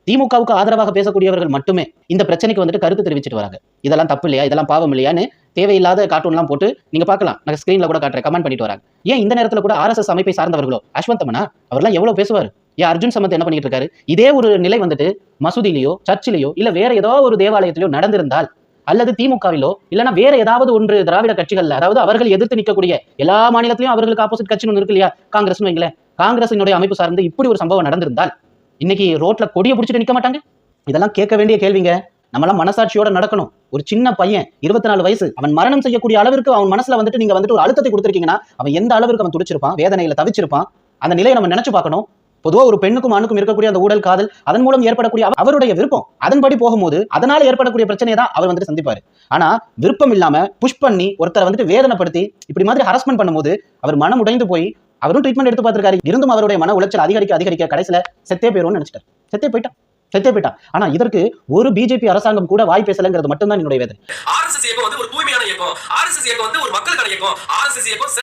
திமுகவுக்கு ஆதரவாக பேசக்கூடியவர்கள் மட்டுமே இந்த பிரச்சனைக்கு வந்துட்டு கருத்து தெரிவிச்சிட்டு வராங்க. இதெல்லாம் தப்பு இல்லையா, இதெல்லாம் பாவம் இல்லையான்னு தேவையில்லாத கார்ட்டூன்லாம் போட்டு நீங்க பார்க்கலாம். நான் ஸ்கிரீன்ல கூட காட்டுறேன், கமெண்ட் பண்ணிட்டு வராங்க. ஏன் இந்த நேரத்துல கூட RSS அமைப்பை சார்ந்தவர்களோ, அஸ்வந்தமனா அவர்லாம் எவ்வளவு பேசுவாரு. ஏன் அர்ஜுன் சமந்த் என்ன பண்ணிட்டு இருக்காரு? இதே ஒரு நிலை வந்துட்டு மசூதியிலயோ, சர்ச்சிலேயோ, இல்ல வேற ஏதோ ஒரு தேவாலயத்திலயோ நடந்திருந்தால், அல்லது திமுகவிலோ இல்லனா வேற ஏதாவது ஒன்று திராவிட கட்சிகள்ல, அதாவது அவர்கள் எதிர்த்து நிற்கக்கூடிய எல்லா மாநிலத்திலும் அவர்களுக்கு ஆப்போசிட் கட்சின்னு ஒன்று இருக்கு இல்லையா, காங்கிரஸ்னு வைங்களேன், காங்கிரசினுடைய அமைப்பு சார்ந்து இப்படி ஒரு சம்பவம் நடந்திருந்தால் இன்னைக்கு ரோட்ல கொடியை பிடிச்சிட்டு நிக்க மாட்டாங்க? இதெல்லாம் கேட்க வேண்டிய கேள்விங்க. நம்மளாம் மனசாட்சியோட நடக்கணும். ஒரு சின்ன பையன் 24 வயசு, அவன் மரணம் செய்யக்கூடிய அளவிற்கு அவன் மனசுல வந்துட்டு நீங்க வந்துட்டு ஒரு அழுத்தத்தை கொடுத்திருக்கீங்கன்னா அவன் எந்த அளவிற்கு அவன் துடிச்சிருப்பான், வேதனையில தவிச்சிருப்பான். அந்த நிலையை நம்ம நினைச்சு பார்க்கணும். பொதுவா ஒரு பெண்ணுக்கும் ஆணுக்கும் இருக்கக்கூடிய அந்த ஊழல் காதல், அதன் மூலம் ஏற்படக்கூடிய அவருடைய விருப்பம், அதன்படி போகும்போது அதனால ஏற்படக்கூடிய பிரச்சனையை தான் அவர் வந்துட்டு சந்திப்பாரு. ஆனா விருப்பம் இல்லாம புஷ் பண்ணி ஒருத்தரை வந்துட்டு வேதனைப்படுத்தி இப்படி மாதிரி ஹராஸ்மெண்ட் பண்ணும்போது அவர் மனம் உடைந்து போய் அவரும் ட்ரீட்மெண்ட் எடுத்து பார்த்திருக்காரு. இருந்தும் அவருடைய மன உளைச்சல் அதிகரிக்க கடைசியில செத்தே போயிடும்னு நினைச்சிட்டார். செத்தே போயிட்டான். ஆனா இதற்கு ஒரு பிஜேபி அரசாங்கம் கூட வாய் பேசலங்கிறது மட்டும்தான் என்னுடைய வேதனை. RSS இயக்கம் வந்து ஒரு தூய்மையான இயக்கம். RSS இயக்கம் வந்து ஒரு மக்களுக்கான இயக்கம். RSS இயக்கம்